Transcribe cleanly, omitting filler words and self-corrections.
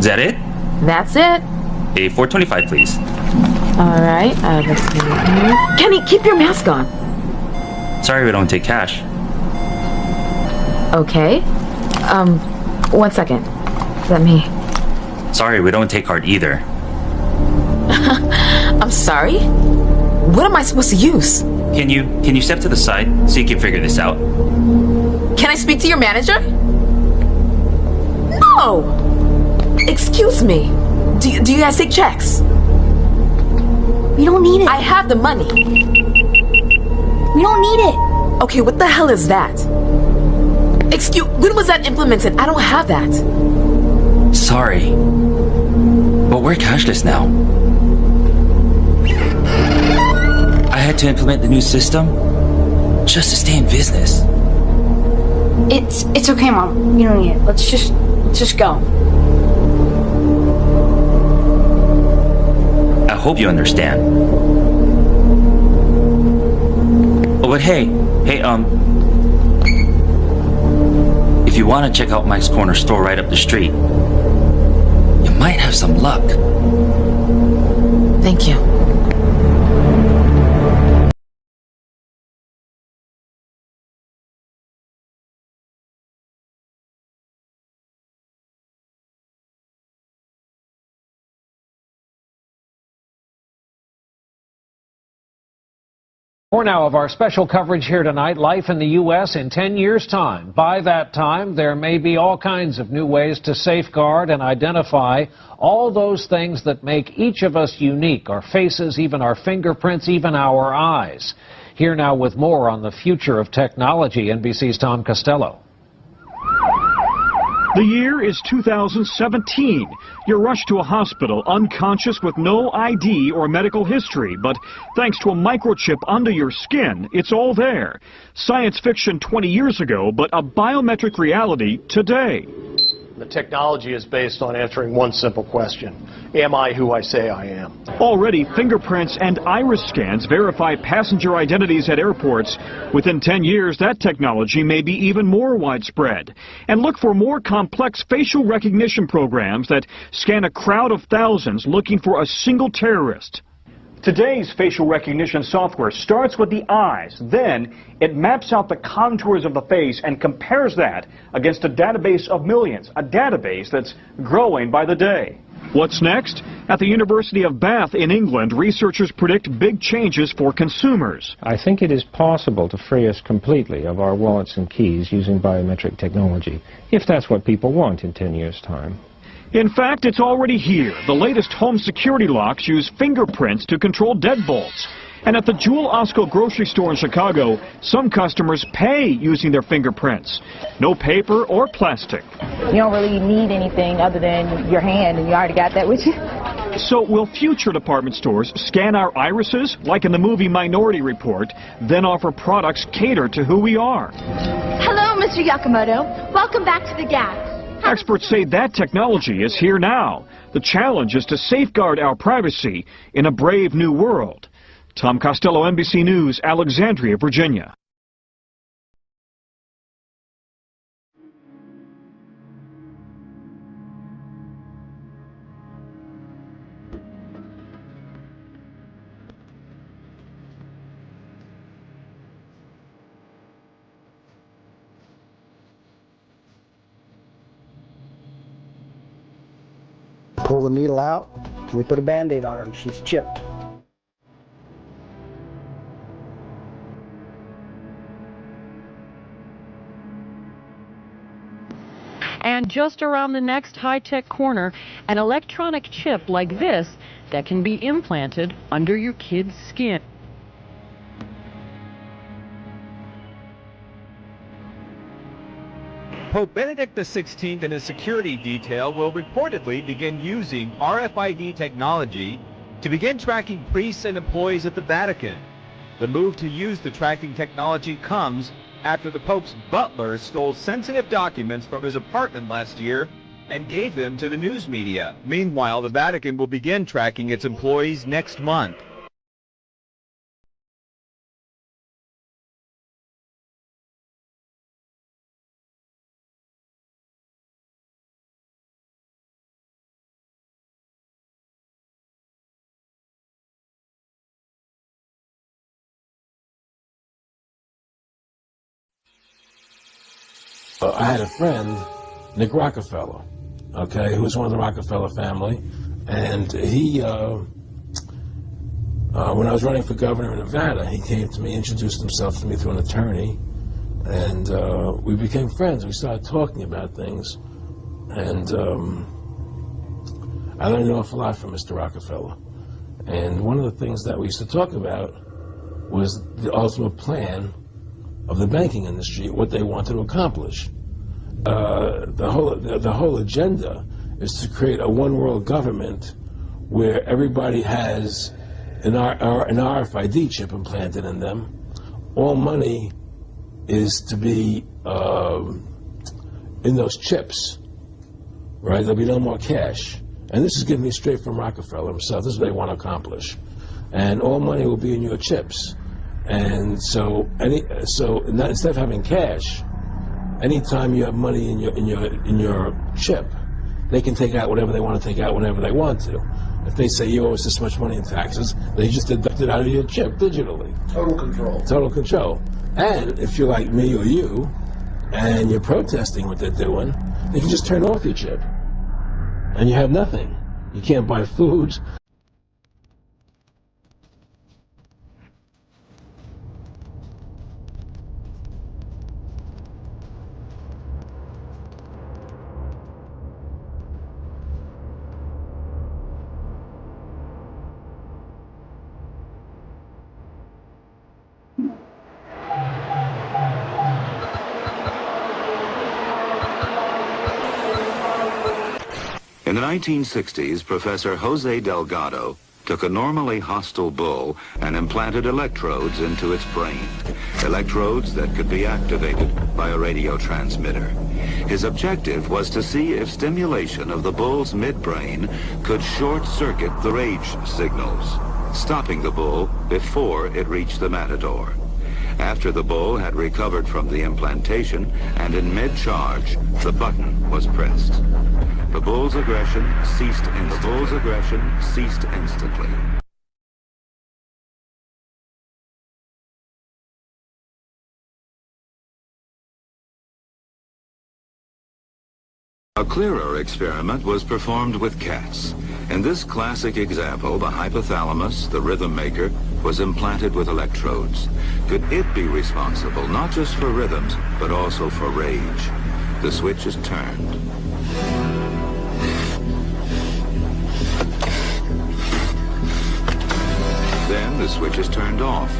Is that it? That's it. A 425, please. All right. Let's see. Kenny, keep your mask on. Sorry, we don't take cash. Okay. 1 second. Is that me? Sorry, we don't take card either. I'm sorry? What am I supposed to use? Can you step to the side so you can figure this out? Can I speak to your manager? No! Excuse me. Do you guys take checks? We don't need it. I have the money. We don't need it. Okay, what the hell is that? When was that implemented? I don't have that. Sorry. But we're cashless now. I had to implement the new system just to stay in business. It's okay, Mom. We don't need it. Let's just go. I hope you understand. Oh, but hey, if you want to check out Mike's Corner store right up the street, you might have some luck. Thank you. More now of our special coverage here tonight, life in the U.S. in 10 years' time. By that time, there may be all kinds of new ways to safeguard and identify all those things that make each of us unique, our faces, even our fingerprints, even our eyes. Here now with more on the future of technology, NBC's Tom Costello. The year is 2017. You're rushed to a hospital unconscious with no ID or medical history, but thanks to a microchip under your skin, it's all there. Science fiction 20 years ago, but a biometric reality today. The technology is based on answering one simple question. Am I who I say I am? Already, fingerprints and iris scans verify passenger identities at airports. Within 10 years, that technology may be even more widespread. And look for more complex facial recognition programs that scan a crowd of thousands looking for a single terrorist. Today's facial recognition software starts with the eyes. Then it maps out the contours of the face and compares that against a database of millions, a database that's growing by the day. What's next? At the University of Bath in England, researchers predict big changes for consumers. I think it is possible to free us completely of our wallets and keys using biometric technology, if that's what people want in 10 years' time. In fact, it's already here. The latest home security locks use fingerprints to control deadbolts. And at the Jewel Osco grocery store in Chicago, some customers pay using their fingerprints. No paper or plastic. You don't really need anything other than your hand, and you already got that with you. So will future department stores scan our irises, like in the movie Minority Report, then offer products catered to who we are? Hello, Mr. Yakamoto. Welcome back to the Gap. Experts say that technology is here now. The challenge is to safeguard our privacy in a brave new world. Tom Costello, NBC News, Alexandria, Virginia. Pull the needle out, we put a Band-Aid on her and she's chipped. And just around the next high-tech corner, an electronic chip like this that can be implanted under your kid's skin. Pope Benedict XVI and his security detail will reportedly begin using RFID technology to begin tracking priests and employees at the Vatican. The move to use the tracking technology comes after the Pope's butler stole sensitive documents from his apartment last year and gave them to the news media. Meanwhile, the Vatican will begin tracking its employees next month. I had a friend, Nick Rockefeller, okay, who was one of the Rockefeller family, and he, when I was running for governor in Nevada, he came to me, introduced himself to me through an attorney, and we became friends. We started talking about things, and I learned an awful lot from Mr. Rockefeller. And one of the things that we used to talk about was the ultimate plan of the banking industry, what they wanted to accomplish. The whole agenda is to create a one-world government where everybody has an RFID chip implanted in them. All money is to be in those chips, right? There'll be no more cash. And this is given me straight from Rockefeller himself. This is what they want to accomplish. And all money will be in your chips. And so instead of having cash, anytime you have money in your chip, they can take out whatever they want to take out whenever they want to. If they say you owe us this much money in taxes, they just deduct it out of your chip digitally. Total control. Total control. And if you're like me or you, and you're protesting what they're doing, they can just turn off your chip. And you have nothing. You can't buy food. In the 1960s, Professor Jose Delgado took a normally hostile bull and implanted electrodes into its brain. Electrodes that could be activated by a radio transmitter. His objective was to see if stimulation of the bull's midbrain could short-circuit the rage signals, stopping the bull before it reached the matador. After the bull had recovered from the implantation and in mid-charge, the button was pressed. The bull's aggression ceased instantly. A clearer experiment was performed with cats. In this classic example, the hypothalamus, the rhythm maker, was implanted with electrodes. Could it be responsible not just for rhythms, but also for rage? The switch is turned. Then the switch is turned off.